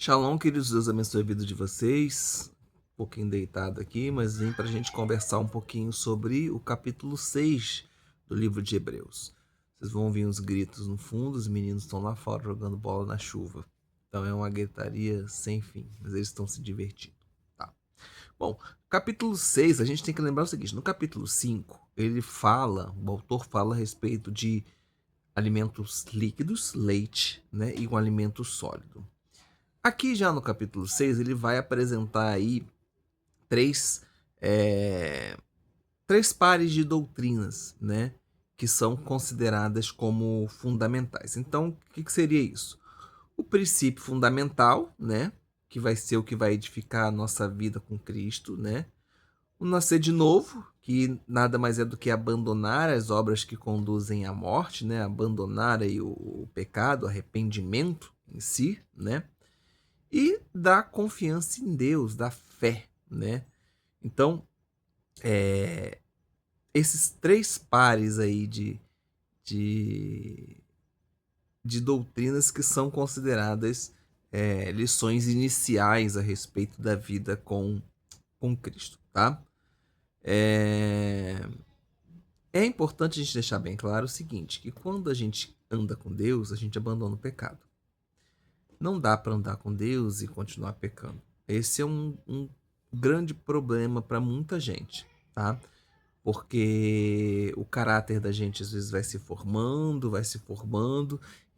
Shalom, queridos, Deus abençoe a vida de vocês. Um pouquinho deitado aqui, mas vim para a gente conversar um pouquinho sobre o capítulo 6 do livro de Hebreus. Vocês vão ouvir uns gritos no fundo, os meninos estão lá fora jogando bola na chuva. Então é uma gritaria sem fim, mas eles estão se divertindo. Tá. Bom, capítulo 6, a gente tem que lembrar o seguinte: no capítulo 5, o autor fala a respeito de alimentos líquidos, leite, né, e um alimento sólido. Aqui já no capítulo 6 ele vai apresentar aí três, é, três pares de doutrinas, né, que são consideradas como fundamentais. Então, o que seria isso? O princípio fundamental, né, que vai ser o que vai edificar a nossa vida com Cristo, né? O nascer de novo, que nada mais é do que abandonar as obras que conduzem à morte, né? Abandonar aí o pecado, o arrependimento em si, né? E da confiança em Deus, da fé, né? Então, esses três pares aí de, de doutrinas que são consideradas lições iniciais a respeito da vida com Cristo, tá? É, é importante a gente deixar bem claro o seguinte, que quando a gente anda com Deus, a gente abandona o pecado. Não dá para andar com Deus e continuar pecando. Esse é um grande problema para muita gente, tá? Porque o caráter da gente às vezes vai se formando,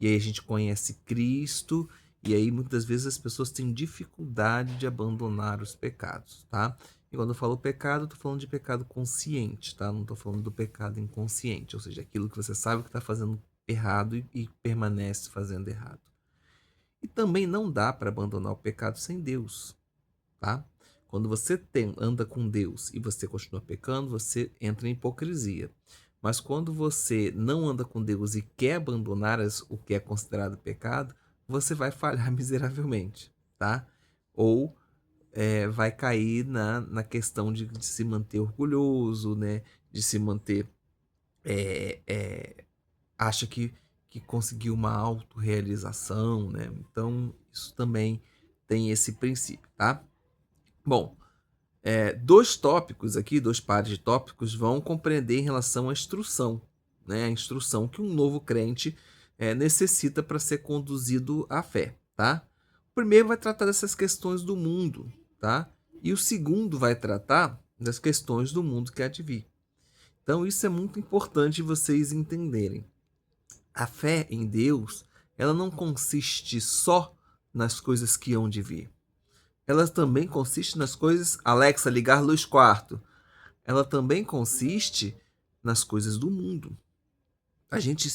e aí a gente conhece Cristo, e aí muitas vezes as pessoas têm dificuldade de abandonar os pecados, tá? E quando eu falo pecado, eu tô falando de pecado consciente, tá? Não tô falando do pecado inconsciente, ou seja, aquilo que você sabe que está fazendo errado e permanece fazendo errado. E também não dá para abandonar o pecado sem Deus, tá? Quando você anda com Deus e você continua pecando, você entra em hipocrisia. Mas quando você não anda com Deus e quer abandonar o que é considerado pecado, você vai falhar miseravelmente, tá? Ou vai cair na questão de se manter orgulhoso, né? De se manter é, é, acha que conseguiu uma autorrealização, né? Então, isso também tem esse princípio, tá? Bom, dois tópicos aqui, dois pares de tópicos vão compreender em relação à instrução, né? A instrução que um novo crente necessita para ser conduzido à fé, tá? O primeiro vai tratar dessas questões do mundo, tá? E o segundo vai tratar das questões do mundo que há de vir. Então, isso é muito importante vocês entenderem. A fé em Deus, ela não consiste só nas coisas que hão de vir. Ela também consiste nas coisas, Alexa, ligar luz quarto. Ela também consiste nas coisas do mundo. A gente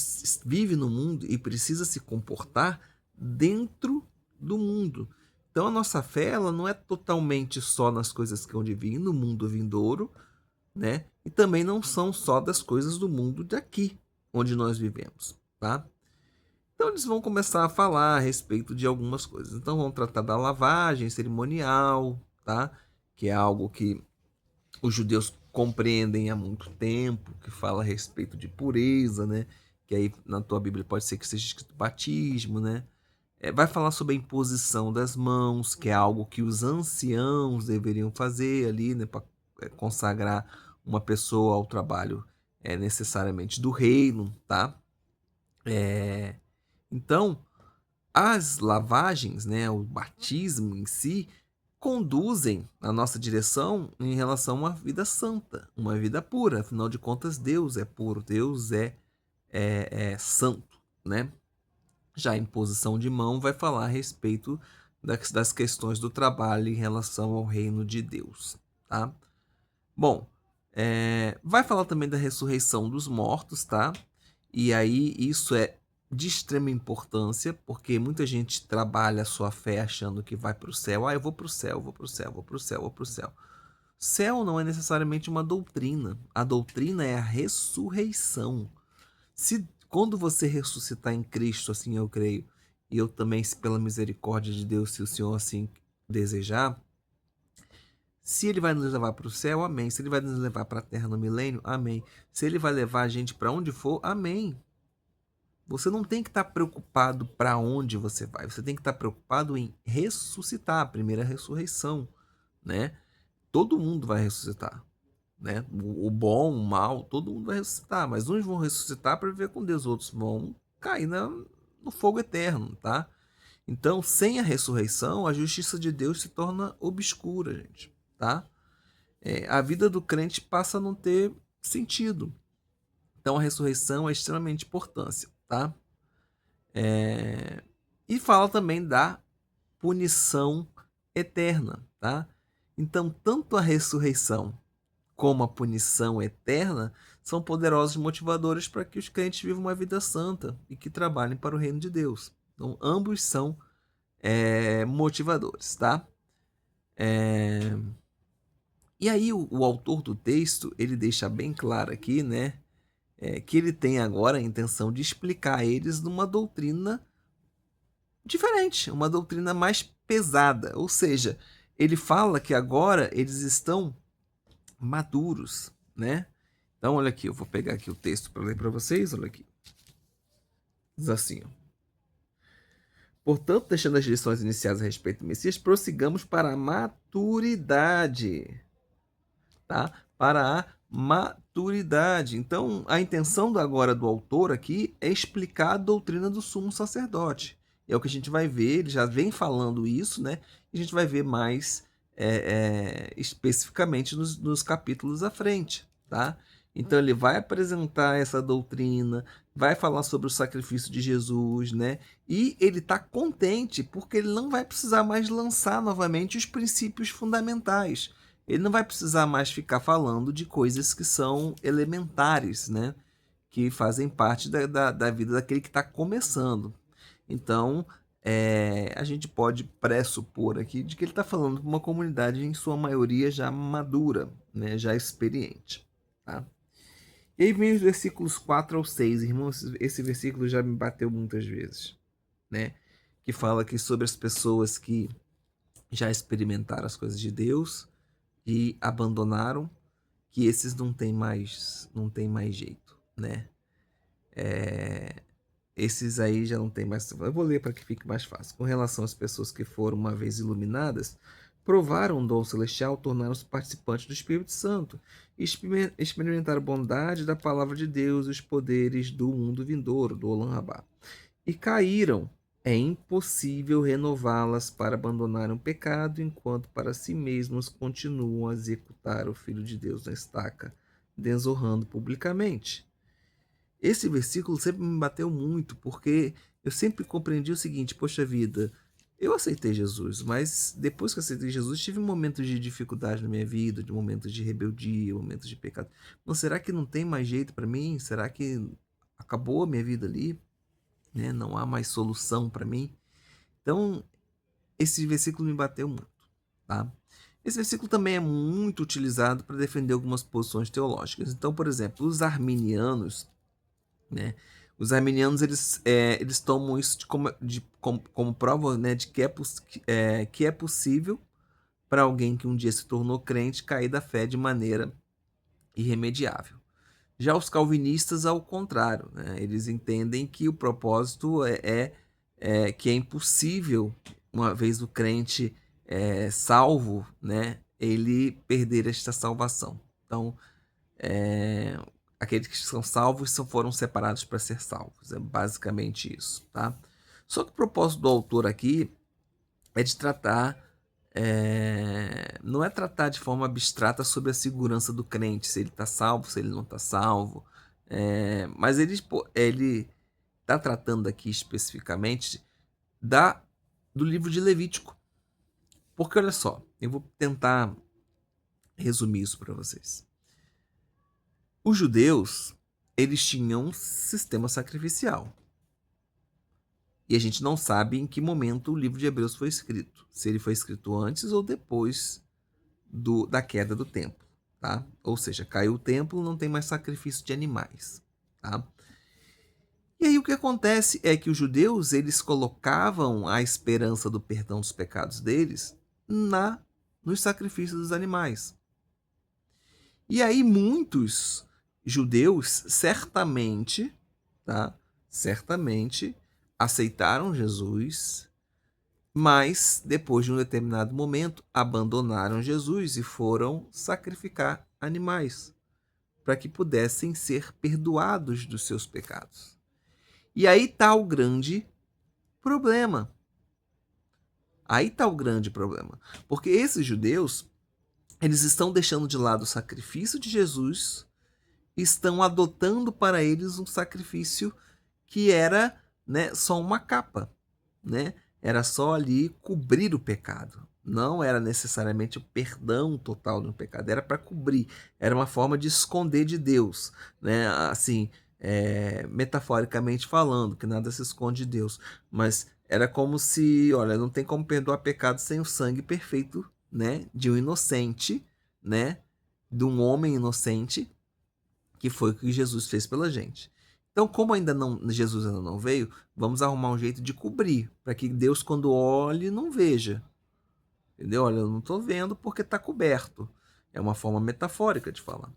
vive no mundo e precisa se comportar dentro do mundo. Então a nossa fé, ela não é totalmente só nas coisas que hão de vir no mundo vindouro, né? E também não são só das coisas do mundo daqui, onde nós vivemos, tá? Então eles vão começar a falar a respeito de algumas coisas. Então vão tratar da lavagem cerimonial, tá? Que é algo que os judeus compreendem há muito tempo, que fala a respeito de pureza, né? Que aí na tua Bíblia pode ser que seja escrito batismo, né? Vai falar sobre a imposição das mãos, que é algo que os anciãos deveriam fazer ali, né? Para consagrar uma pessoa ao trabalho necessariamente do reino, tá? Então, as lavagens, né, o batismo em si, conduzem a nossa direção em relação a uma vida santa, uma vida pura. Afinal de contas, Deus é puro, Deus é santo, né? Já a imposição de mão vai falar a respeito das questões do trabalho em relação ao reino de Deus, tá? Bom, vai falar também da ressurreição dos mortos, tá? E aí isso é de extrema importância, porque muita gente trabalha a sua fé achando que vai para o céu. Ah, eu vou para o céu, vou para o céu, vou para o céu, vou para o céu. Céu não é necessariamente uma doutrina. A doutrina é a ressurreição. Se quando você ressuscitar em Cristo, assim eu creio, e eu também, se pela misericórdia de Deus, se o Senhor assim desejar, se ele vai nos levar para o céu, amém. Se ele vai nos levar para a terra no milênio, amém. Se ele vai levar a gente para onde for, amém. Você não tem que estar preocupado para onde você vai. Você tem que estar preocupado em ressuscitar, a primeira ressurreição, né? Todo mundo vai ressuscitar, né? O bom, o mal, todo mundo vai ressuscitar. Mas uns vão ressuscitar para viver com Deus, outros vão cair no fogo eterno, tá? Então, sem a ressurreição, a justiça de Deus se torna obscura, gente, tá? A vida do crente passa a não ter sentido. Então, a ressurreição é extremamente importante, tá? E fala também da punição eterna, tá? Então, tanto a ressurreição como a punição eterna são poderosos motivadores para que os crentes vivam uma vida santa e que trabalhem para o reino de Deus. Então, ambos são motivadores, tá? E aí o autor do texto, ele deixa bem claro aqui, né, que ele tem agora a intenção de explicar a eles numa doutrina diferente, uma doutrina mais pesada. Ou seja, ele fala que agora eles estão maduros, né? Então, olha aqui, eu vou pegar aqui o texto para ler para vocês, olha aqui. Diz assim, ó. Portanto, deixando as lições iniciais a respeito do Messias, prossigamos para a maturidade, tá? Para a maturidade. Então, a intenção agora do autor aqui é explicar a doutrina do sumo sacerdote. É o que a gente vai ver, ele já vem falando isso, né? E a gente vai ver mais especificamente nos capítulos à frente, tá? Então ele vai apresentar essa doutrina, vai falar sobre o sacrifício de Jesus, né? E ele está contente porque ele não vai precisar mais lançar novamente os princípios fundamentais. Ele não vai precisar mais ficar falando de coisas que são elementares, né? Que fazem parte da vida daquele que está começando. Então, a gente pode pressupor aqui de que ele está falando com uma comunidade, em sua maioria, já madura, né? Já experiente. Tá? E aí vem os versículos 4 ao 6, irmãos. Esse versículo já me bateu muitas vezes, né? Que fala aqui sobre as pessoas que já experimentaram as coisas de Deus e abandonaram, que esses não tem mais jeito, né? Esses aí já não tem mais. Eu vou ler para que fique mais fácil. Com relação às pessoas que foram uma vez iluminadas, provaram o dom celestial, tornaram-se participantes do Espírito Santo, e experimentaram a bondade da palavra de Deus e os poderes do mundo vindouro, do Olam Rabá. E caíram. É impossível renová-las para abandonarem o pecado, enquanto para si mesmos continuam a executar o Filho de Deus na estaca, desonrando publicamente. Esse versículo sempre me bateu muito, porque eu sempre compreendi o seguinte: poxa vida, eu aceitei Jesus, mas depois que eu aceitei Jesus, tive momentos de dificuldade na minha vida, de momentos de rebeldia, momentos de pecado. Mas será que não tem mais jeito para mim? Será que acabou a minha vida ali? Né? Não há mais solução para mim? Então, esse versículo me bateu muito, tá? Esse versículo também é muito utilizado para defender algumas posições teológicas. Então, por exemplo, os arminianos, né? Os arminianos eles tomam isso como prova, né, de que é possível para alguém que um dia se tornou crente cair da fé de maneira irremediável. Já os calvinistas, ao contrário, né? Eles entendem que o propósito que é impossível, uma vez o crente salvo, né, ele perder esta salvação. Então, aqueles que são salvos foram separados para ser salvos. É basicamente isso, tá? Só que o propósito do autor aqui é de tratar, não é tratar de forma abstrata sobre a segurança do crente, se ele está salvo, se ele não está salvo, mas ele está tratando aqui especificamente do livro de Levítico. Porque olha só, eu vou tentar resumir isso para vocês. Os judeus, eles tinham um sistema sacrificial. E a gente não sabe em que momento o livro de Hebreus foi escrito. Se ele foi escrito antes ou depois da queda do templo. Tá? Ou seja, caiu o templo, não tem mais sacrifício de animais. Tá? E aí o que acontece é que os judeus, eles colocavam a esperança do perdão dos pecados deles nos sacrifícios dos animais. E aí muitos judeus certamente, tá? certamente aceitaram Jesus, mas depois de um determinado momento abandonaram Jesus e foram sacrificar animais para que pudessem ser perdoados dos seus pecados. E aí está o grande problema. Aí está o grande problema. Porque esses judeus, eles estão deixando de lado o sacrifício de Jesus e estão adotando para eles um sacrifício que era, né, só uma capa, né? Era só ali cobrir o pecado. Não era necessariamente o perdão total do pecado, era para cobrir. Era uma forma de esconder de Deus, né? Assim, metaforicamente falando, que nada se esconde de Deus. Mas era como se, olha, não tem como perdoar pecado sem o sangue perfeito, né? De um inocente, né? De um homem inocente, que foi o que Jesus fez pela gente. Então, como Jesus ainda não veio, vamos arrumar um jeito de cobrir, para que Deus, quando olhe, não veja. Entendeu? Olha, eu não estou vendo porque está coberto. É uma forma metafórica de falar.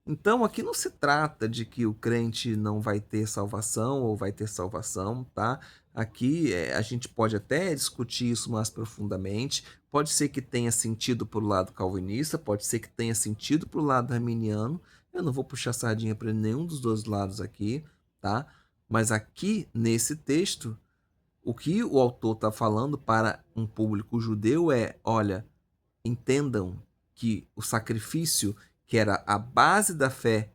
Então, aqui não se trata de que o crente não vai ter salvação ou vai ter salvação, tá? Aqui a gente pode até discutir isso mais profundamente. Pode ser que tenha sentido para o lado calvinista, pode ser que tenha sentido para o lado arminiano. Eu não vou puxar sardinha para nenhum dos dois lados aqui, tá? Mas aqui, nesse texto, o que o autor está falando para um público judeu é: olha, entendam que o sacrifício, que era a base da fé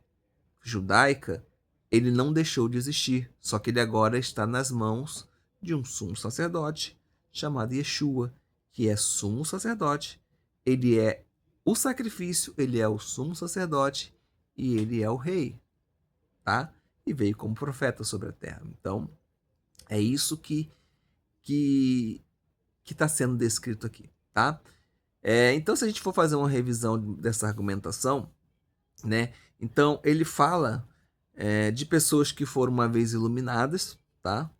judaica, ele não deixou de existir, só que ele agora está nas mãos de um sumo sacerdote chamado Yeshua, que é sumo sacerdote. Ele é o sacrifício, ele é o sumo sacerdote e ele é o rei, tá? E veio como profeta sobre a terra. Então, é isso que está sendo descrito aqui, tá? Então, se a gente for fazer uma revisão dessa argumentação, né? Então, ele fala de pessoas que foram uma vez iluminadas, tá?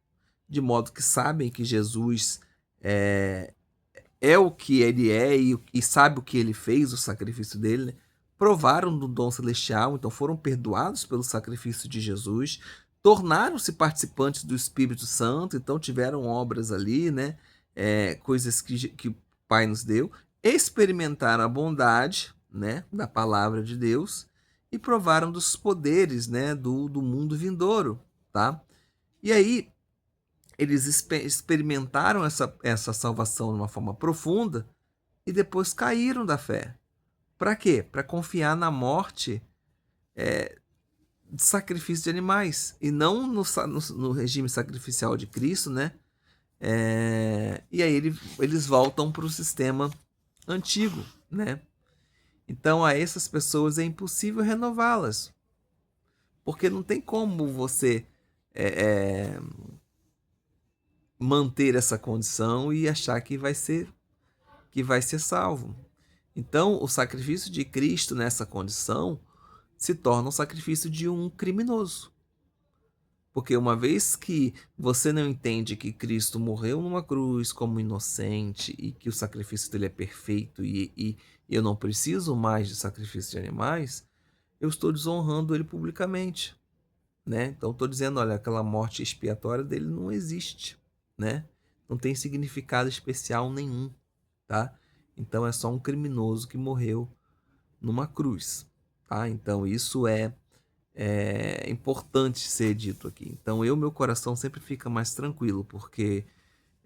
De modo que sabem que Jesus é o que ele é e sabe o que ele fez, o sacrifício dele, né? Provaram do dom celestial, então foram perdoados pelo sacrifício de Jesus, tornaram-se participantes do Espírito Santo, então tiveram obras ali, né? Coisas que o Pai nos deu, experimentaram a bondade, né, da palavra de Deus e provaram dos poderes, né, do mundo vindouro, tá? E aí eles experimentaram essa salvação de uma forma profunda e depois caíram da fé. Para quê? Para confiar na morte de sacrifício de animais e não no regime sacrificial de Cristo, né? E aí eles voltam para o sistema antigo, né? Então a essas pessoas é impossível renová-las, porque não tem como você manter essa condição e achar que vai ser salvo. Então, o sacrifício de Cristo nessa condição se torna um sacrifício de um criminoso. Porque uma vez que você não entende que Cristo morreu numa cruz como inocente e que o sacrifício dele é perfeito e eu não preciso mais de sacrifício de animais, eu estou desonrando ele publicamente, né? Então estou dizendo, olha, aquela morte expiatória dele não existe, né? Não tem significado especial nenhum, tá? Então é só um criminoso que morreu numa cruz, tá? Então isso é importante ser dito aqui. Então meu coração sempre fica mais tranquilo, porque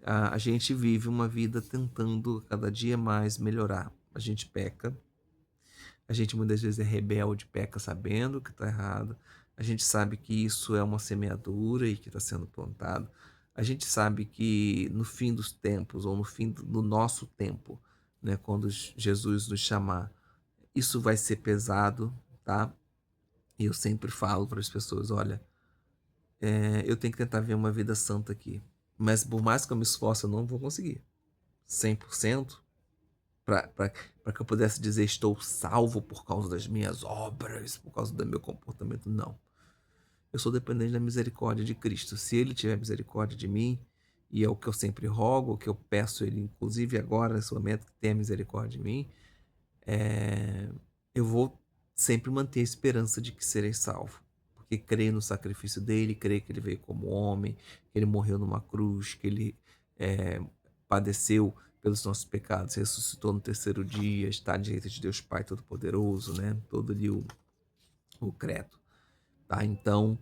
a gente vive uma vida tentando cada dia mais melhorar. A gente peca, a gente muitas vezes é rebelde, peca sabendo que está errado. A gente sabe que isso é uma semeadura e que está sendo plantado. A gente sabe que no fim dos tempos, ou no fim do nosso tempo, né, quando Jesus nos chamar, isso vai ser pesado, tá? E eu sempre falo para as pessoas, olha, eu tenho que tentar ver uma vida santa aqui. Mas por mais que eu me esforce, eu não vou conseguir. 100%, para que eu pudesse dizer estou salvo por causa das minhas obras, por causa do meu comportamento, não. Eu sou dependente da misericórdia de Cristo. Se Ele tiver misericórdia de mim, e é o que eu sempre rogo, o que eu peço a Ele, inclusive agora, nesse momento, que tenha misericórdia de mim, eu vou sempre manter a esperança de que serei salvo. porque crê no sacrifício dele, crê que ele veio como homem, que ele morreu numa cruz, que ele padeceu pelos nossos pecados, ressuscitou no terceiro dia, está à direita de Deus Pai Todo-Poderoso, né? Todo ali o credo, tá? Então,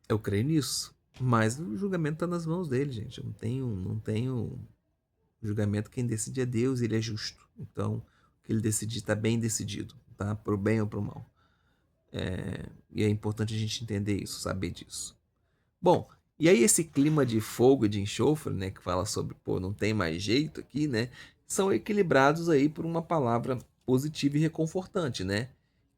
eu creio nisso, mas o julgamento está nas mãos dele, gente. Eu não tenho julgamento, quem decide é Deus, ele é justo. Então, o que ele decidir está bem decidido, tá? Pro bem ou pro mal. E é importante a gente entender isso, saber disso. Bom, e aí esse clima de fogo e de enxofre, né, que fala sobre, pô, não tem mais jeito aqui, né, são equilibrados aí por uma palavra positiva e reconfortante, né,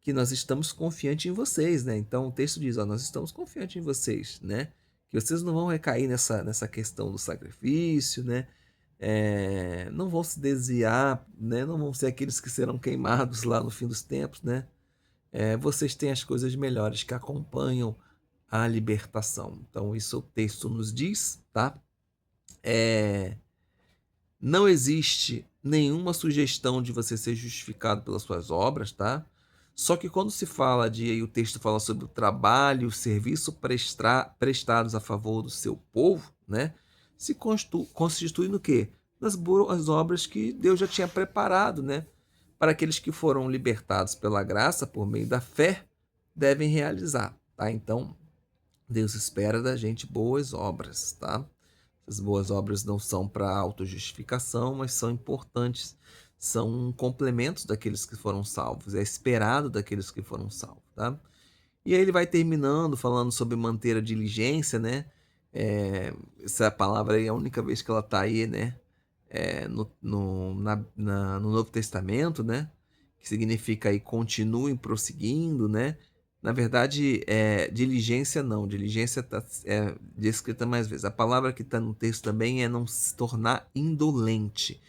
que nós estamos confiantes em vocês, né. Então o texto diz, ó, nós estamos confiantes em vocês, né, que vocês não vão recair nessa questão do sacrifício, né, não vão se desviar, né, não vão ser aqueles que serão queimados lá no fim dos tempos, né. Vocês têm as coisas melhores que acompanham a libertação. Então, isso o texto nos diz, tá? Não existe nenhuma sugestão de você ser justificado pelas suas obras, tá? Só que quando se fala o texto fala sobre o trabalho, o serviço prestados a favor do seu povo, né? Se constitui no quê? Nas boas obras que Deus já tinha preparado, né? Para aqueles que foram libertados pela graça, por meio da fé, devem realizar, tá? Então, Deus espera da gente boas obras, tá? As boas obras não são para autojustificação, mas são importantes, são complementos daqueles que foram salvos, é esperado daqueles que foram salvos, tá? E aí ele vai terminando falando sobre manter a diligência, né? Essa palavra aí é a única vez que ela está aí, né? No Novo Testamento, né? Que significa aí continuem prosseguindo, né? Na verdade, diligência não, diligência está descrita mais vezes. A palavra que está no texto também é não se tornar indolente.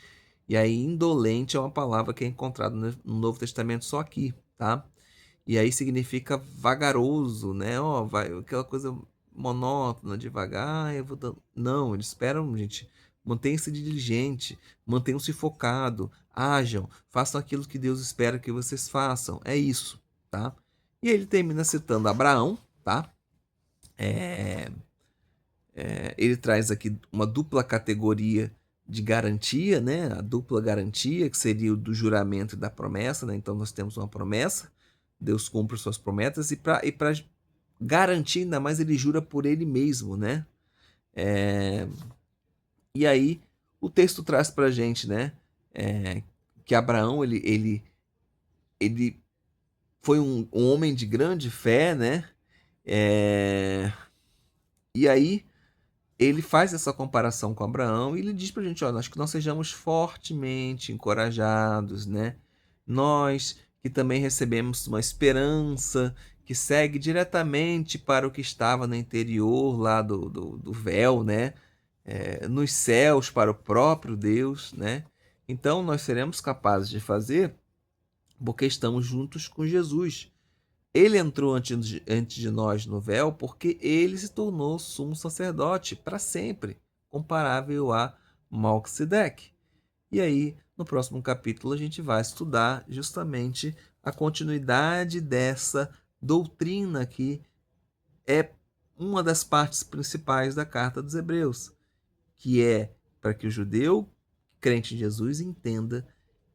E aí, indolente é uma palavra que é encontrada no Novo Testamento só aqui, tá? E aí significa vagaroso, né? Ó, vai, aquela coisa monótona, devagar, eu vou dando. Não, eles esperam, gente. Mantenham-se diligente, mantenham-se focado, ajam, façam aquilo que Deus espera que vocês façam. É isso, tá? E ele termina citando Abraão, tá? Ele traz aqui uma dupla categoria de garantia, né? A dupla garantia, que seria o do juramento e da promessa, né? Então nós temos uma promessa, Deus cumpre suas promessas e para garantir ainda mais ele jura por ele mesmo, né? E aí o texto traz para a gente, né? Que Abraão ele foi um homem de grande fé, né? E aí ele faz essa comparação com Abraão e ele diz pra gente, ó, nós que nós sejamos fortemente encorajados, né? Nós que também recebemos uma esperança que segue diretamente para o que estava no interior lá do véu, né? Nos céus para o próprio Deus, né? Então nós seremos capazes de fazer porque estamos juntos com Jesus. Ele entrou antes de nós no véu porque ele se tornou sumo sacerdote para sempre, comparável a Melquisedeque. E aí, no próximo capítulo, a gente vai estudar justamente a continuidade dessa doutrina que é uma das partes principais da carta dos Hebreus, que é para que o judeu crente em Jesus entenda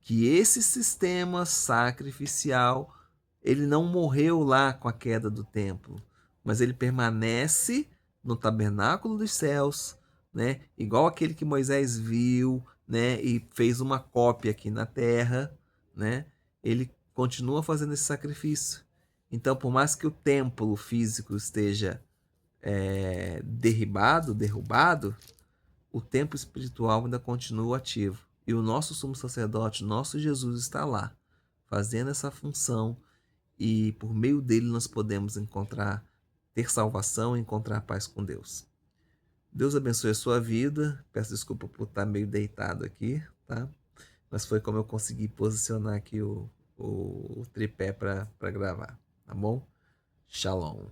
que esse sistema sacrificial ele não morreu lá com a queda do templo, mas ele permanece no tabernáculo dos céus, né? Igual aquele que Moisés viu, né? E fez uma cópia aqui na terra, né? Ele continua fazendo esse sacrifício. Então, por mais que o templo físico esteja derrubado, o templo espiritual ainda continua ativo. E o nosso sumo sacerdote, nosso Jesus, está lá, fazendo essa função, e por meio dele nós podemos ter salvação e encontrar paz com Deus. Deus abençoe a sua vida. Peço desculpa por estar meio deitado aqui, tá? Mas foi como eu consegui posicionar aqui o tripé para gravar, tá bom? Shalom.